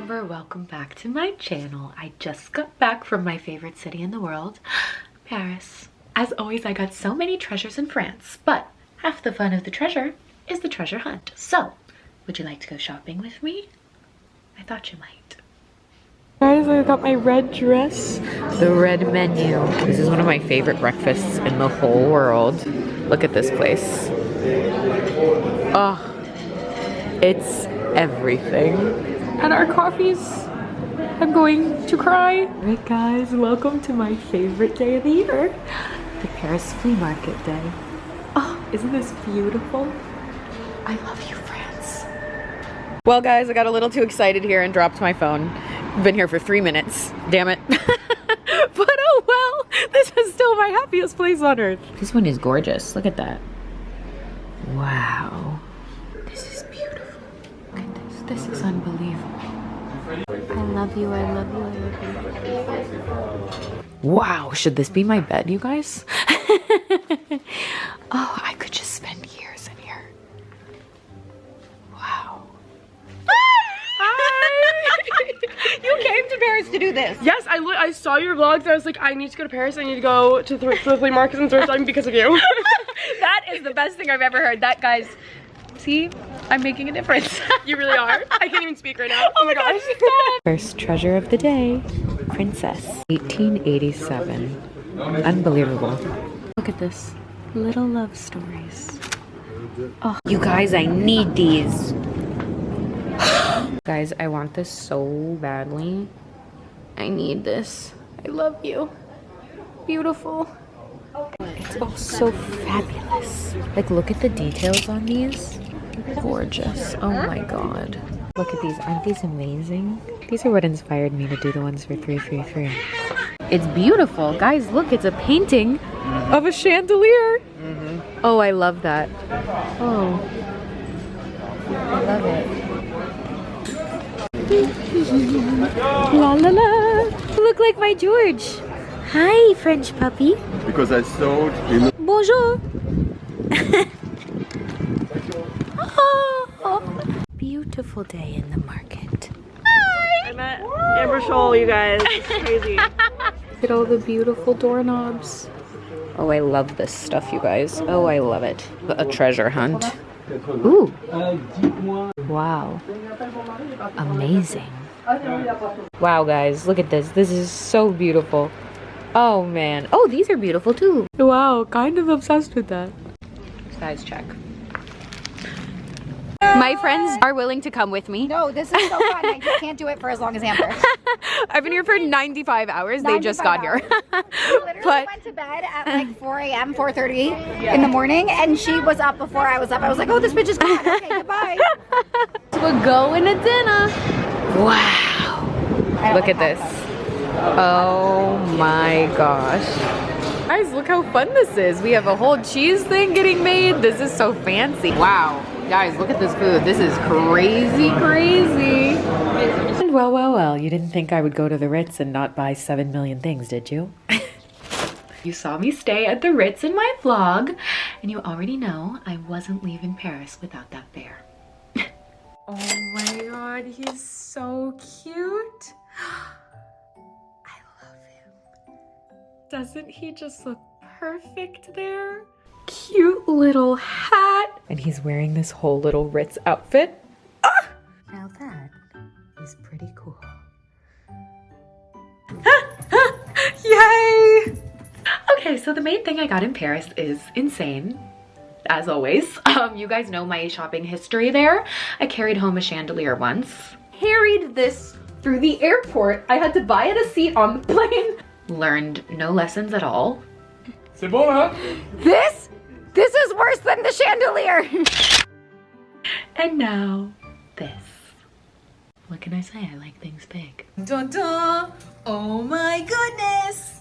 Amber, welcome back to my channel. I just got back from my favorite city in the world, Paris. As always, I got so many treasures in France, but half the fun of the treasure is the treasure hunt. So, would you like to go shopping with me? I thought you might. Guys, I got my red dress. The red menu. This is one of my favorite breakfasts in the whole world. Look at this place. Oh, it's everything. And our coffees, I'm going to cry. Alright guys, welcome to my favorite day of the year, the Paris Flea Market Day. Oh, isn't this beautiful? I love you, France. Well guys, I got a little too excited here and dropped my phone. I've been here for 3 minutes, damn it. But oh well, this is still my happiest place on earth. This one is gorgeous, look at that. Wow. This is beautiful. Look at this. This is unbelievable. I love you, I love you, I love you. Wow, should this be my bed, you guys? Oh, I could just spend years in here. Wow. Hi! You came to Paris to do this. Yes, I saw your vlogs. I was like, I need to go to Paris. I need to go to the flea markets and thrift shopping because of you. That is the best thing I've ever heard. That, guys, see, I'm making a difference. You really are. I can't even speak right now. Oh my gosh. First treasure of the day, Princess, 1887. Unbelievable. Look at this. Little love stories. Oh, you guys, I need these. Guys, I want this so badly. I need this. I love you. Beautiful. It's all so fabulous. Like, look at the details on these. Gorgeous. Oh my god. Look at these. Aren't these amazing? These are what inspired me to do the ones for 333. It's beautiful. Guys, look, it's a painting of a chandelier. Oh, I love that. Oh. I love it. La la la. You look like my George. Hi, French puppy. Because I sold in. Bonjour. Oh, beautiful day in the market. Hi. I met Amber Scholl, you guys. It's crazy. Look at all the beautiful doorknobs. Oh, I love this stuff, you guys. Oh, I love it. A treasure hunt. Ooh. Wow. Amazing. Wow, guys, look at this. This is so beautiful. Oh, man. Oh, these are beautiful, too. Wow, kind of obsessed with that. Size check. My friends are willing to come with me. No, this is so fun. I just can't do it for as long as Amber. I've been here for 95 hours. They just got here. We literally went to bed at like 4 a.m., 4:30 in the morning, and she was up before I was up. I was like, oh, this bitch is gone. Okay, goodbye. We're going to dinner. Wow. Look at this. Oh my gosh. Guys, look how fun this is. We have a whole cheese thing getting made. This is so fancy. Wow. Guys, look at this food. This is crazy, crazy. And well, you didn't think I would go to the Ritz and not buy 7 million things, did you? You saw me stay at the Ritz in my vlog, and you already know I wasn't leaving Paris without that bear. Oh my god, he's so cute. I love him. Doesn't he just look perfect there? Cute little hat. And he's wearing this whole little Ritz outfit. Ah! Now that is pretty cool. Yay! Okay, so the main thing I got in Paris is insane. As always. You guys know my shopping history there. I carried home a chandelier once. Carried this through the airport. I had to buy it a seat on the plane. Learned no lessons at all. C'est bon, hein? This is worse than the chandelier. And now this. What can I say? I like things big. Dun dun! Oh my goodness!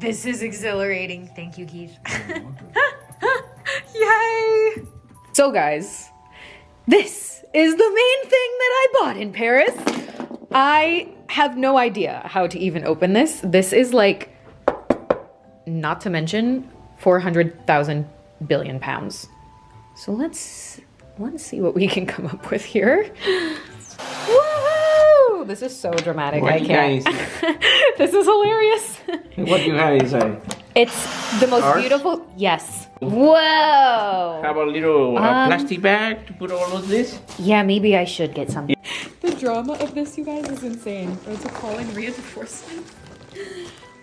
This is exhilarating. Thank you, Keith. Yay! So guys, this is the main thing that I bought in Paris. I have no idea how to even open this. This is like, not to mention 400,000 billion pounds. So let's see what we can come up with here. Woohoo! Woo, this is so dramatic. What I you can't. guys- This is hilarious. What you have inside? It's the most Art? beautiful. Yes. Whoa. Have a little Um, plastic bag to put all of this. Yeah, maybe I should get some. The drama of this, you guys, is insane. It's calling reinforcements.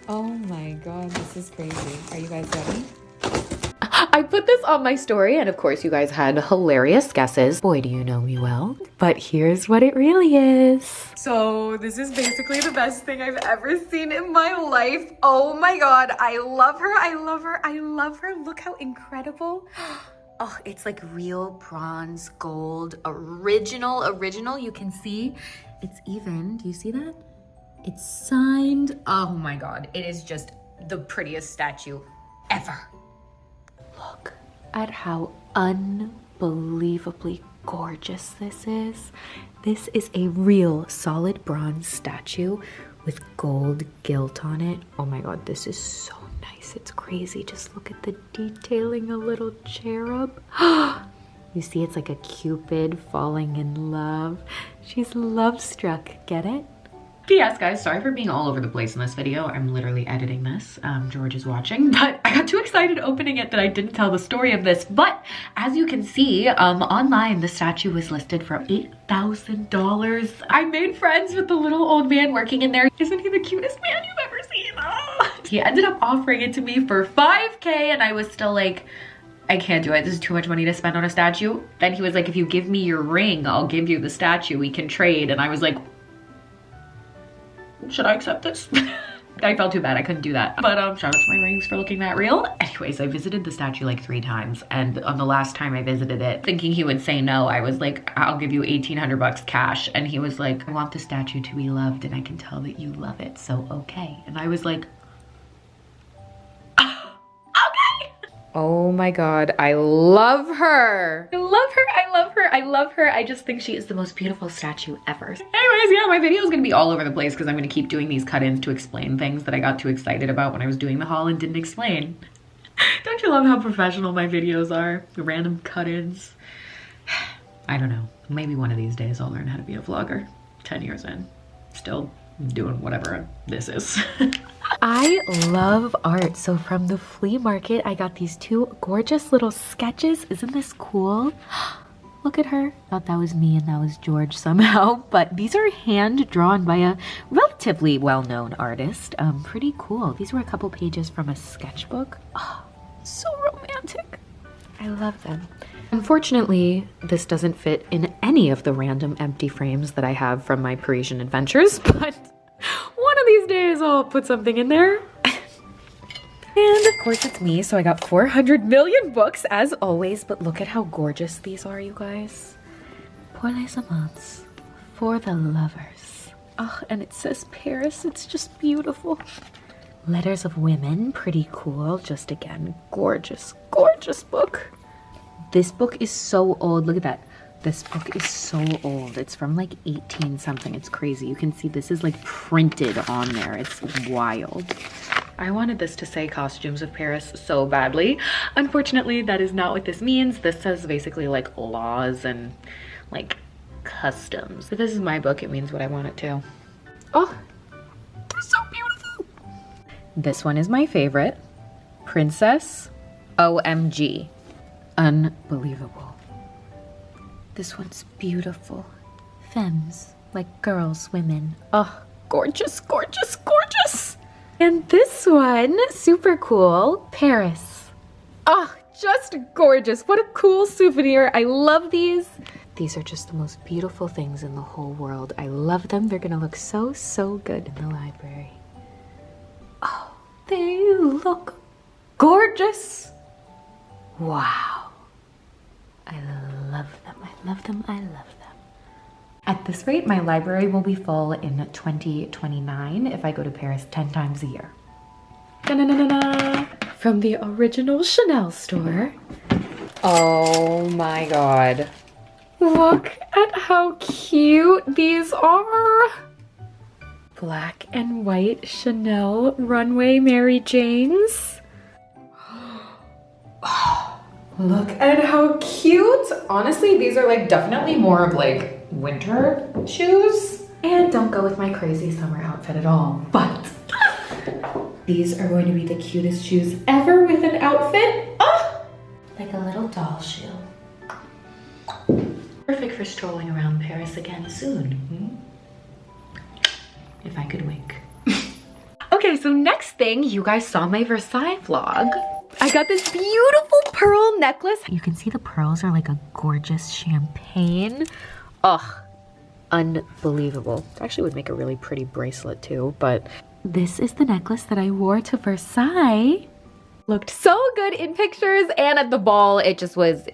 Oh my god, this is crazy. Are you guys ready? I put this on my story, and of course you guys had hilarious guesses. Boy, do you know me well. But here's what it really is. So this is basically the best thing I've ever seen in my life. Oh my god, I love her, I love her, I love her. Look how incredible. Oh, it's like real bronze, gold, original. You can see it's even. Do you see that? It's signed. Oh my god, it is just the prettiest statue ever. Look at how unbelievably gorgeous this is. This is a real solid bronze statue with gold gilt on it. Oh my god, this is so nice. It's crazy. Just look at the detailing, a little cherub. You see it's like a Cupid falling in love. She's love struck, get it? P.S. guys, sorry for being all over the place in this video. I'm literally editing this. George is watching, but I got too excited opening it that I didn't tell the story of this. But as you can see, online, the statue was listed for $8,000. I made friends with the little old man working in there. Isn't he the cutest man you've ever seen? Oh. He ended up offering it to me for $5K, and I was still like, I can't do it. This is too much money to spend on a statue. Then he was like, if you give me your ring, I'll give you the statue. We can trade. And I was like, should I accept this? I felt too bad, I couldn't do that. But shout out to my rings for looking that real. Anyways, I visited the statue like 3 times, and on the last time I visited it, thinking he would say no, I was like, I'll give you 1,800 bucks cash. And he was like, I want the statue to be loved, and I can tell that you love it, so okay. And I was like, okay. Oh my god, I love her. I love her, I love her, I love her. I just think she is the most beautiful statue ever. Anyways, yeah, my video is gonna be all over the place because I'm gonna keep doing these cut-ins to explain things that I got too excited about when I was doing the haul and didn't explain. Don't you love how professional my videos are? The random cut-ins. I don't know. Maybe one of these days I'll learn how to be a vlogger. 10 years in. Still doing whatever this is. I love art. So from the flea market, I got these 2 gorgeous little sketches. Isn't this cool? Look at her. Thought that was me and that was George somehow. But these are hand drawn by a relatively well-known artist. Pretty cool. These were a couple pages from a sketchbook. Oh, so romantic. I love them. Unfortunately, this doesn't fit in any of the random empty frames that I have from my Parisian adventures, but one of these days I'll put something in there. And of course it's me, so I got 400 million books as always, but look at how gorgeous these are, you guys. Pour les amants, for the lovers. Oh, and it says Paris, it's just beautiful. Letters of Women, pretty cool. Just again, gorgeous, gorgeous book. This book is so old, look at that. This book is so old. It's from like 18 something. It's crazy. You can see this is like printed on there. It's wild. I wanted this to say Costumes of Paris so badly. Unfortunately, that is not what this means. This says basically like laws and like customs. If this is my book, it means what I want it to. Oh, they're so beautiful. This one is my favorite. Princess OMG. Unbelievable. This one's beautiful. Femmes, like girls, women. Oh, gorgeous, gorgeous, gorgeous. And this one, super cool, Paris. Oh, just gorgeous. What a cool souvenir. I love these. These are just the most beautiful things in the whole world. I love them. They're gonna look so, so good in the library. Oh, they look gorgeous. Wow. I love them, I love them, I love them. At this rate, my library will be full in 2029 if I go to Paris 10 times a year. Da-na-na-na-na. From the original Chanel store. Oh my god. Look at how cute these are. Black and white Chanel Runway Mary Janes. Oh. Look at how cute. Honestly, these are like definitely more of like winter shoes. and don't go with my crazy summer outfit at all. But these are going to be the cutest shoes ever with an outfit. Oh, like a little doll shoe. Perfect for strolling around Paris again soon. If I could wink. Okay, so next thing, you guys saw my Versailles vlog. I got this beautiful pearl necklace. You can see the pearls are like a gorgeous champagne. Ugh, unbelievable. Actually would make a really pretty bracelet too, but this is the necklace that I wore to Versailles. Looked so good in pictures and at the ball. It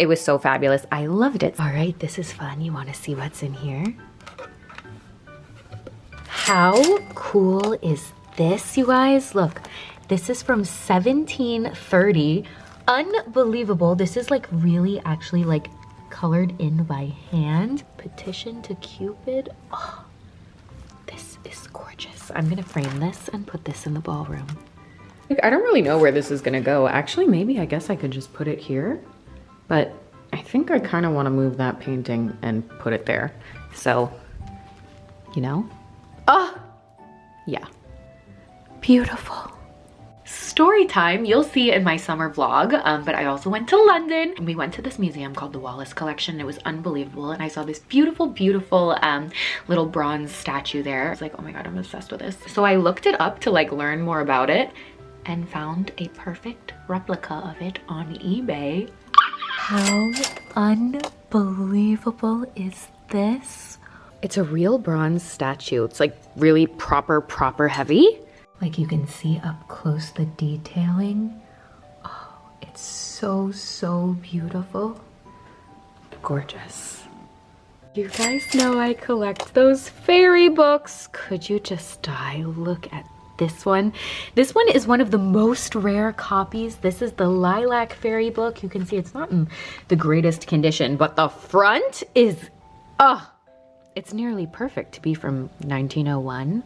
was so fabulous. I loved it. All right, this is fun. You wanna see what's in here? How cool is this, you guys? Look, this is from 1730. Unbelievable. This is like really actually like colored in by hand. Petition to Cupid. Oh, this is gorgeous. I'm gonna frame this and put this in the ballroom. I don't really know where this is gonna go. Actually, maybe I guess I could just put it here, but I think I kind of want to move that painting and put it there. So, you know? Oh, yeah. Beautiful. Story time, you'll see in my summer vlog, but I also went to London and we went to this museum called the Wallace Collection. It was unbelievable and I saw this beautiful, beautiful little bronze statue there. I was like, oh my God, I'm obsessed with this. So I looked it up to like learn more about it and found a perfect replica of it on eBay. How unbelievable is this? It's a real bronze statue. It's like really proper heavy. Like you can see up close the detailing. Oh, it's so beautiful. Gorgeous. You guys know I collect those fairy books. Could you just die? Look at this one. This one is one of the most rare copies. This is the Lilac Fairy book. You can see it's not in the greatest condition, but the front is, it's nearly perfect to be from 1901.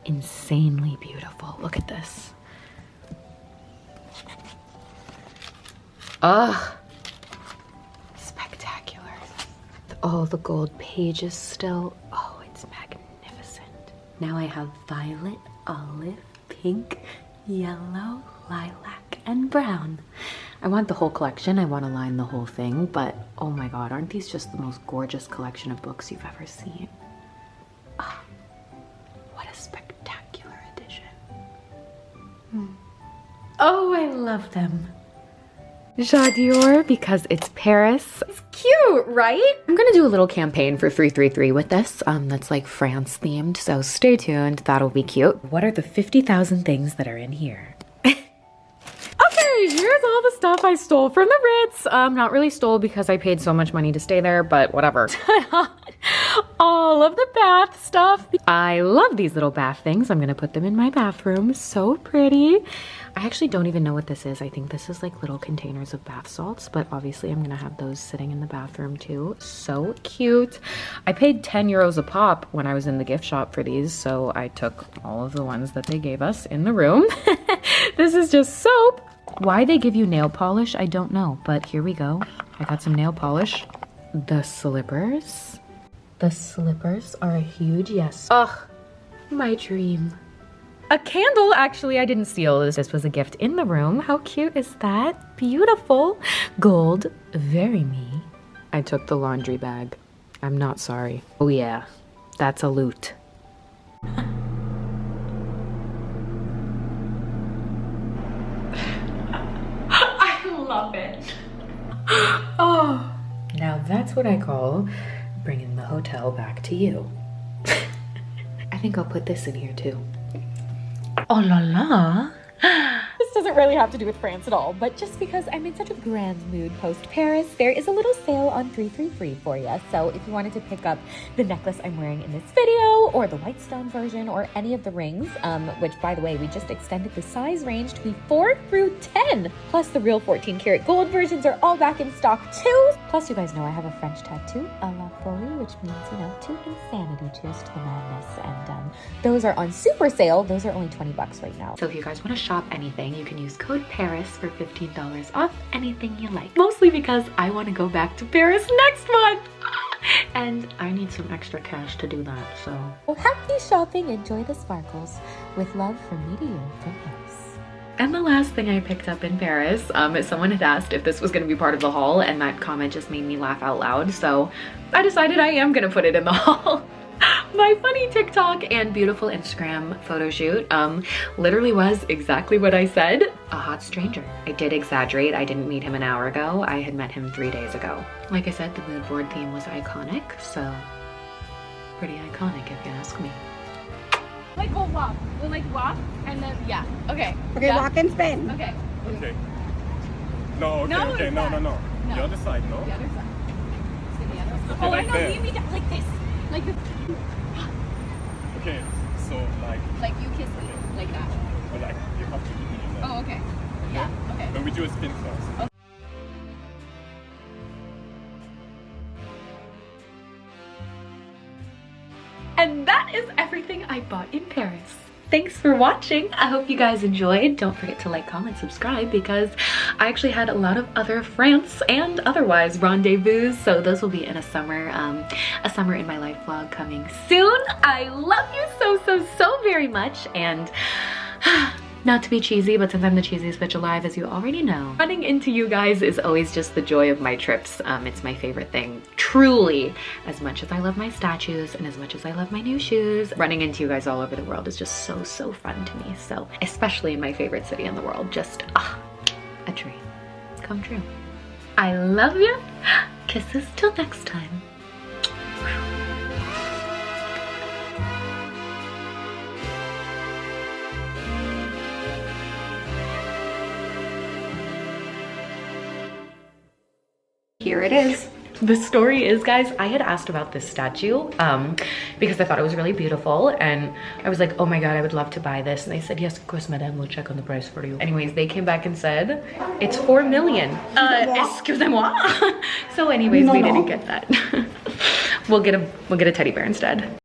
Insanely beautiful. Look at this. Spectacular. All the gold pages still. Oh, it's magnificent. Now I have violet, olive, pink, yellow, lilac, and brown. I want the whole collection. I want to line the whole thing, but oh my God, aren't these just the most gorgeous collection of books you've ever seen? What a spectacular edition. Oh, I love them. J'adore because it's Paris. It's cute, right? I'm gonna do a little campaign for 333 with this that's like France themed, so stay tuned, that'll be cute. What are the 50,000 things that are in here? Okay, here's all the stuff I stole from the Ritz. Not really stole because I paid so much money to stay there, but whatever. All of the bath stuff. I love these little bath things. I'm gonna put them in my bathroom. So pretty. I actually don't even know what this is. I think this is like little containers of bath salts, but obviously I'm gonna have those sitting in the bathroom too. So cute. I paid 10 euros a pop when I was in the gift shop for these, so I took all of the ones that they gave us in the room. This is just soap. Why they give you nail polish, I don't know, but here we go. I got some nail polish. The slippers. The slippers are a huge yes. Ugh, my dream. A candle, actually, I didn't steal this. This was a gift in the room. How cute is that? Beautiful. Gold, very me. I took the laundry bag. I'm not sorry. Oh yeah, that's a loot. I love it. Oh, now that's what I call bringing the hotel back to you. I think I'll put this in here too. Oh la la. This doesn't really have to do with France at all, but just because I'm in such a grand mood post-Paris, there is a little sale on 333 for you. So if you wanted to pick up the necklace I'm wearing in this video, or the white stone version, or any of the rings, which by the way, we just extended the size range to be 4 through 10, plus the real 14 karat gold versions are all back in stock too. Plus you guys know I have a French tattoo, a la folie, which means, you know, to insanity, cheers to the madness. And those are on super sale. Those are only 20 bucks right now. So if you guys want to shop anything, you can use code Paris for $15 off anything you like. Mostly because I want to go back to Paris next month. And I need some extra cash to do that, so. Well, happy shopping, enjoy the sparkles. With love from me to you, from Paris. And the last thing I picked up in Paris, someone had asked if this was gonna be part of the haul, and that comment just made me laugh out loud, so I decided I am gonna put it in the haul. My funny TikTok and beautiful Instagram photo shoot literally was exactly what I said. A hot stranger. I did exaggerate. I didn't meet him an hour ago. I had met him 3 days ago. Like I said, the mood board theme was iconic, so pretty iconic if you ask me. Like we'll walk. We'll like walk and then yeah. Okay. Okay, yeah. walk and spin. Okay. Okay. No, okay, No, okay, no. No. The other side, no? The other side. To the other side. Okay, Oh, like I know. there. Leave me down like this. Like this. Okay, so Like you kiss me. Like that. but like you have to do it. Oh, okay. Yeah. Okay. Then we do a spin first. And that is everything I bought in Paris. Thanks for watching. I hope you guys enjoyed. Don't forget to like, comment, subscribe because I actually had a lot of other France and otherwise rendezvous. So those will be in a summer in my life vlog coming soon. I love you so very much, and not to be cheesy, but since I'm the cheesiest bitch alive, as you already know, running into you guys is always just the joy of my trips. It's my favorite thing, truly. As much as I love my statues and as much as I love my new shoes, running into you guys all over the world is just so fun to me. So, especially in my favorite city in the world, just a dream come true. I love you. Kisses till next time. Here it is. The story is, guys, I had asked about this statue because I thought it was really beautiful, and I was like, oh my god, I would love to buy this. And they said, yes, of course, madame, we'll check on the price for you. Anyways, they came back and said it's 4 million. Excusez-moi. So anyways, we didn't get that. We'll get a teddy bear instead.